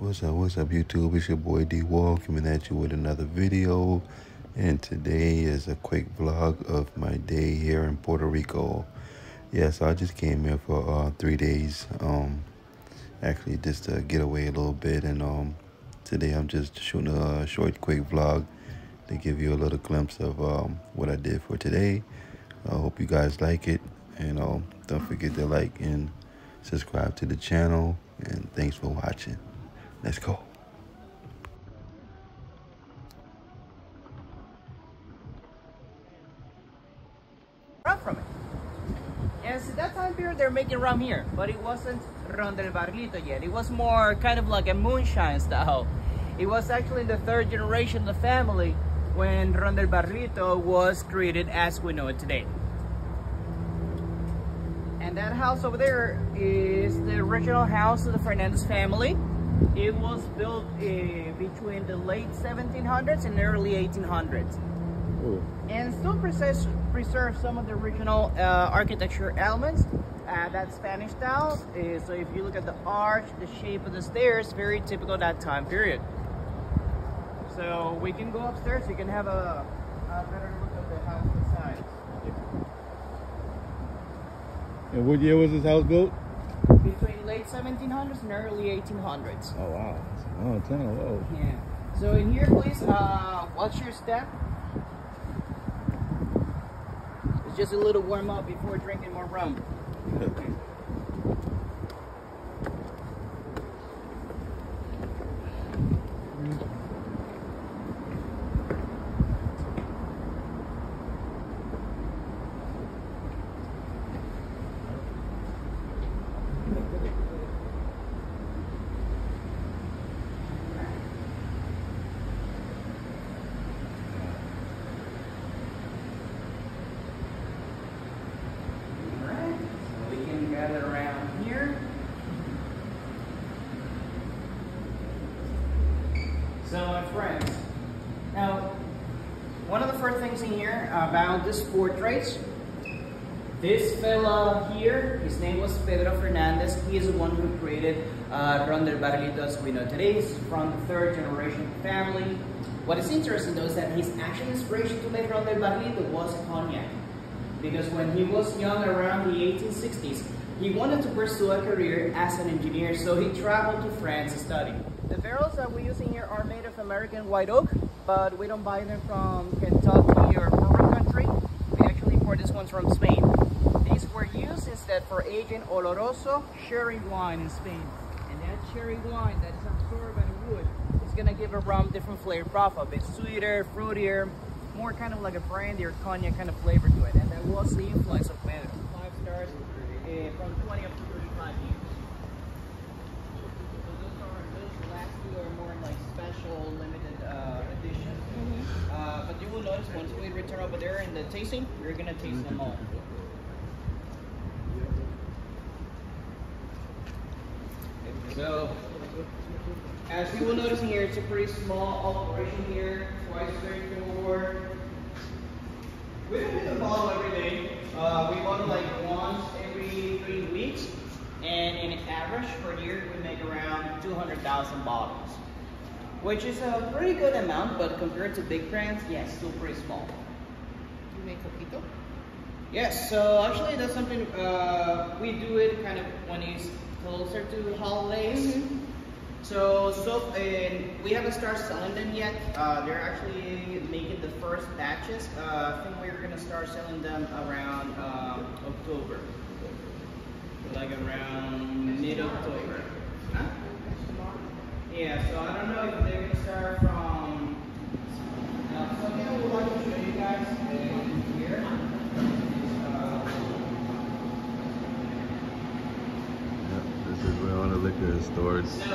What's up, YouTube? It's your boy Dwal coming at you with another video. And today is a quick vlog of my day here in Puerto Rico. Yeah, so I just came here for 3 days. Actually just to get away a little bit. And today I'm just shooting a short, quick vlog to give you a little glimpse of what I did for today. I hope you guys like it. And don't forget to like and subscribe to the channel. And thanks for watching. Let's go. Rum from it. Yes, at that time period they're making rum here, but it wasn't ron del barrilito yet. It was more kind of like a moonshine style. It was actually the third generation of the family when ron del barrilito was created as we know it today. And that house over there is the original house of the Fernandez family. It was built between the late 1700s and early 1800s. Ooh. And still preserves some of the original architecture elements, that Spanish style. So if you look at the arch, the shape of the stairs, very typical of that time period. So we can go upstairs, you can have a better look at the house inside. And what year was this house built? Between late 1700s and early 1800s. Oh wow, that's a long time. Whoa. Yeah. So in here, please, what's your step? It's just a little warm up before drinking more rum. Okay. Around here. So my friends, now one of the first things in here about this portrait, this fella here, his name was Pedro Fernandez. He is the one who created ron del barrilito as we know today. He's from the third generation family. What is interesting though is that his actual inspiration to make ron del barrilito was cognac. Because when he was young, around the 1860s, he wanted to pursue a career as an engineer, so he traveled to France to study. The barrels that we're using here are made of American white oak, but we don't buy them from Kentucky or foreign country. We actually import these ones from Spain. These were used instead for aging oloroso sherry wine in Spain. And that sherry wine that is absorbed by the wood is gonna give a rum different flavor profile. A bit sweeter, fruitier, more kind of like a brandy or cognac kind of flavor to it. And that was the influence of Pedro. 5 stars from 20 up to 35 years. So those last two are more like special limited edition. But you will notice once we return over there in the tasting, we're gonna taste them all. So as you will notice here, it's a pretty small operation here, quite straightforward. We don't do the bottle every day. We bottle like once every 3 weeks, and in average per year we make around 200,000 bottles, which is a pretty good amount, but compared to big brands, yes, still pretty small. You make coquito? Yes, so actually that's something we do it kind of when it's closer to holidays. So we haven't started selling them yet. They're actually making the first batches. I think we're gonna start selling them around October, like around mid-October. Huh? Yeah. So I don't know if they're gonna start from. Something I would like to show you guys here. This is where all the liquor is stored. So,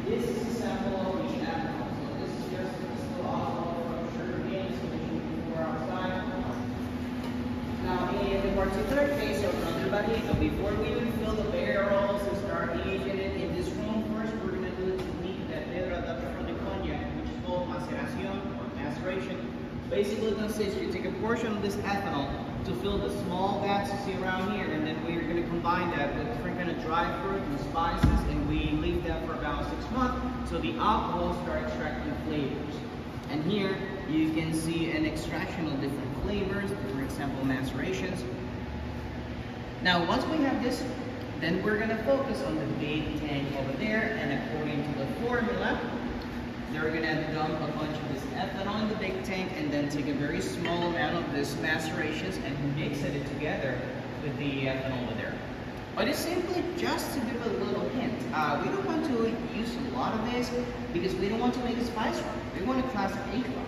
this is a sample of each animal. So this is just a still alcohol from sugar cane, so we can pour outside. Now, in the particular case of ron del barrilito, before we even fill the barrels and start aging it in this room, first we're going to do the technique that Pedro adopted from the cognac, which is called maceración or maceration. Basically, consists you take a portion of this ethanol to fill the small vats you see around here, and then we're going to combine that with different kind of dry fruit and spices, and we leave that for about So the alcohol starts extracting flavors. And here you can see an extraction of different flavors, for example, macerations. Now, once we have this, then we're gonna focus on the big tank over there, and according to the formula, they're gonna dump a bunch of this ethanol in the big tank and then take a very small amount of this macerations and mix it together with the ethanol over there. But it's simply just to give a little hint. We don't want to use a lot of this because we don't want to make a spice rum. We want a classic age rum.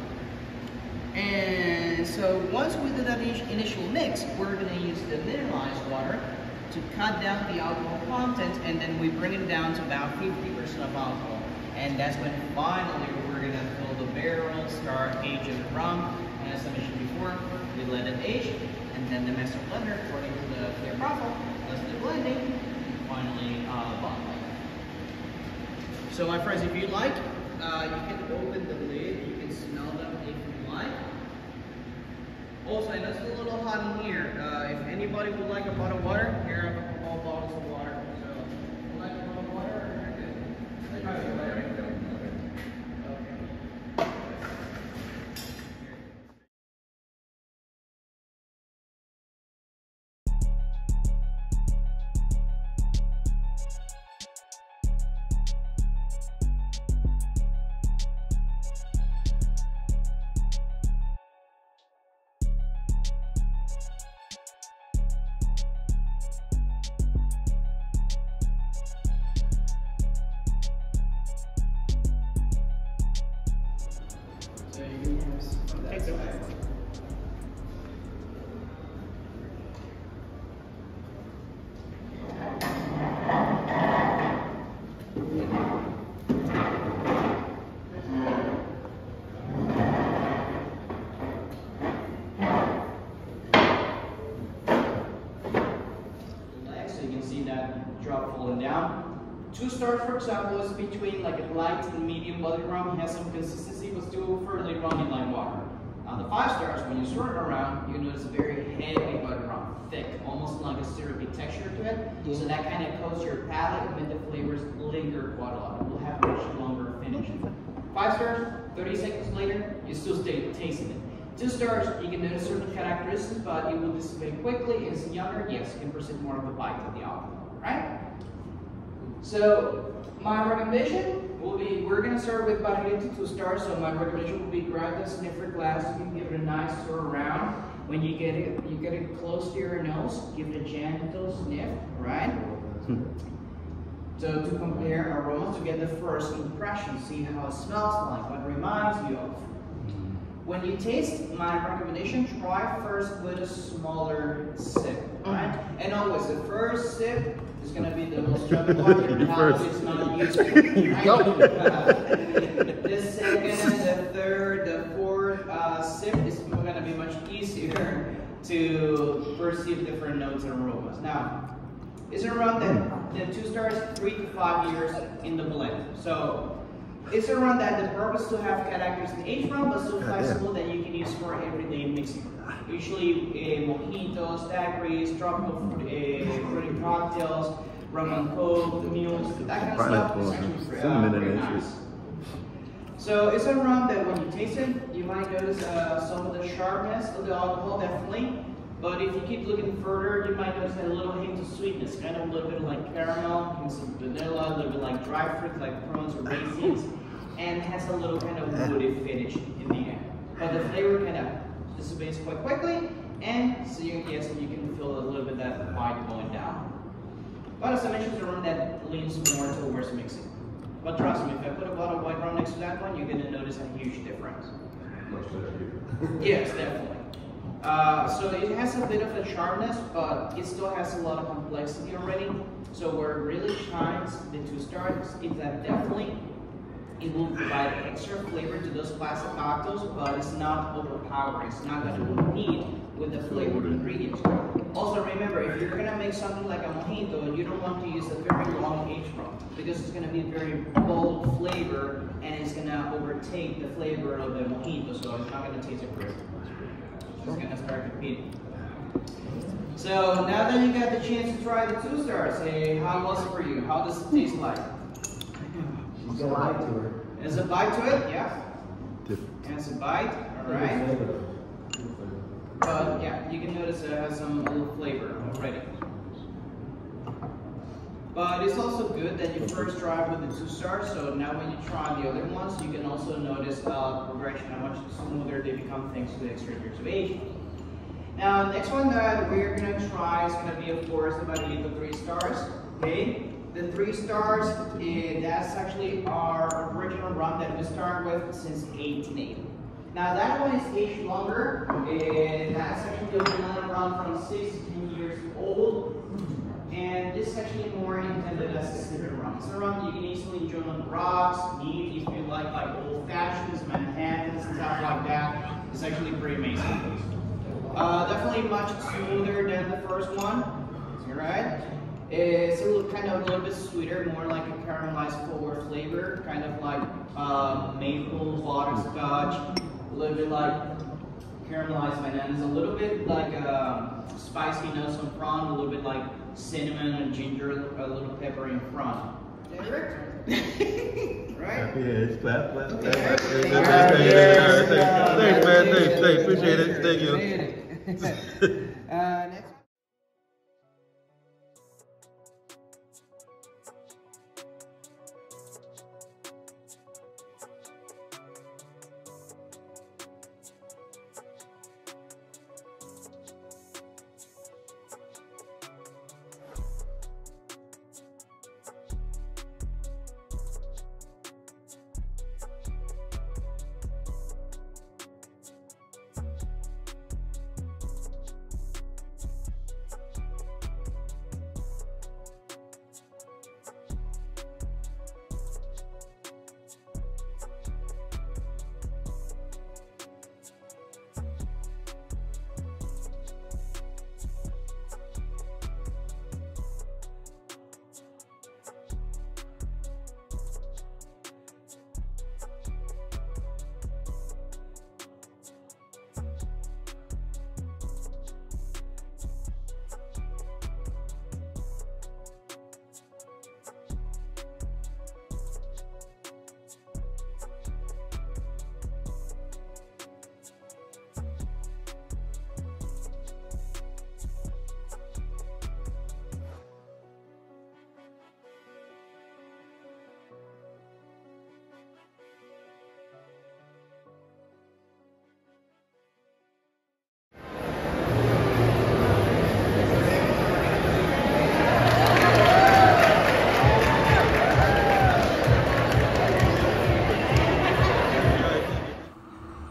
And so once we do that initial mix, we're gonna use the mineralized water to cut down the alcohol content, and then we bring it down to about 50% of alcohol. And that's when finally we're gonna fill the barrel, start aging the rum. And as I mentioned before, we let it age, and then the master blender, according to the clear profile, does the blending, and finally bottling. So my friends, if you like, you can open the lid, you can smell them if you like. Also, I know it's a little hot in here. If anybody would like a bottle of water, here are a couple of bottles of water. So, would you like a bottle of water or you're good? Drop falling down. 2 stars, for example, is between like a light and medium body rum. It has some consistency, but still fairly runny like water. On the 5 stars, when you stir it around, you notice a very heavy body rum, thick, almost like a syrupy texture to it. So that kind of coats your palate and the flavors linger quite a lot. It will have a much longer finish. 5 stars, 30 seconds later, you still stay tasting it. 2 stars, you can notice certain characteristics, but it will dissipate quickly. It's younger, yes, you can perceive more of the bite of the alcohol. Right? So my recommendation will be, we're going to start with about 1 to 2 stars. So my recommendation will be grab the sniffer glass, you can give it a nice stir around. When you get it close to your nose, give it a gentle sniff, right? So to compare aromas, to get the first impression, see how it smells like, what it reminds you of. When you taste, my recommendation, try first with a smaller sip, right? And always, the first sip is going to be the most trouble one. Your palate is not used to it, right? The second, the third, the fourth sip is going to be much easier to perceive different notes and aromas. Now, it's around the 2 stars, 3 to 5 years in the blend. So it's around that the purpose to have characters in age rum, but so flexible that you can use for everyday mixing. Usually mojitos, daiquiris, tropical fruity cocktails, rum and coke, mules, that kind of stuff is actually very nice. So it's around that when you taste it, you might notice some of the sharpness of the alcohol, definitely. But if you keep looking further, you might notice a little hint of sweetness, kind of a little bit like caramel, some vanilla, a little bit like dry fruit, like prunes or raisins, and has a little kind of woody finish in the end. But the flavor kind of dissipates quite quickly, and so you can feel a little bit that bite going down. But as I mentioned, the rum that leans more towards mixing. But trust me, if I put a bottle of white rum next to that one, you're going to notice a huge difference. Much better. Yes, definitely. So it has a bit of a sharpness, but it still has a lot of complexity already. So where it really shines, the 2 stars, is that definitely it will provide extra flavor to those classic cocktails, but it's not overpowering. It's not going to compete with the flavored ingredients. Also remember, if you're going to make something like a mojito, you don't want to use a very long age rum because it's going to be a very bold flavor and it's going to overtake the flavor of the mojito, so it's not going to taste it great. It's going to start competing. So now that you got the chance to try the 2 stars, hey, how was it for you? How does it taste like? There's a bite to it. There's a bite to it, yeah. Has a bite, alright. But yeah, you can notice it has some little flavor already. But it's also good that you first try with the 2 stars, so now when you try the other ones, you can also notice progression, how much smoother they become thanks to the extra years of age. Now, the next one that we're going to try is going to be, of course, the Barrilito 3 stars. Okay, the 3 stars, that's actually our original rum that we started with since 1880. Now, that one is aged longer, and that's actually a vanilla rum from 6 to 10 years old. And this is actually more intended as a sipping rum. It's a rum you can easily enjoy on the rocks, neat if you like old fashions, Manhattans, and stuff like that. It's actually pretty amazing. Definitely much smoother than the first one. Alright? It's a little bit sweeter, more like a caramelized forward flavor, kind of like maple butterscotch, a little bit like caramelized bananas, a little bit like spicy notes on front, a little bit like cinnamon and ginger, a little pepper in front. Right? Yes, clap. Thanks, man. Thanks. Appreciate it. Thank you. Next.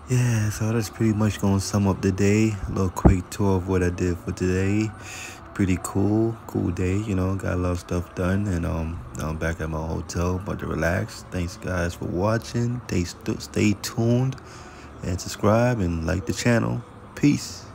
Yeah, so that's pretty much gonna sum up the day. A little quick tour of what I did for today. Pretty cool day, you know, got a lot of stuff done, and now I'm back at my hotel, about to relax. Thanks guys for watching. Stay tuned and subscribe and like the channel. Peace.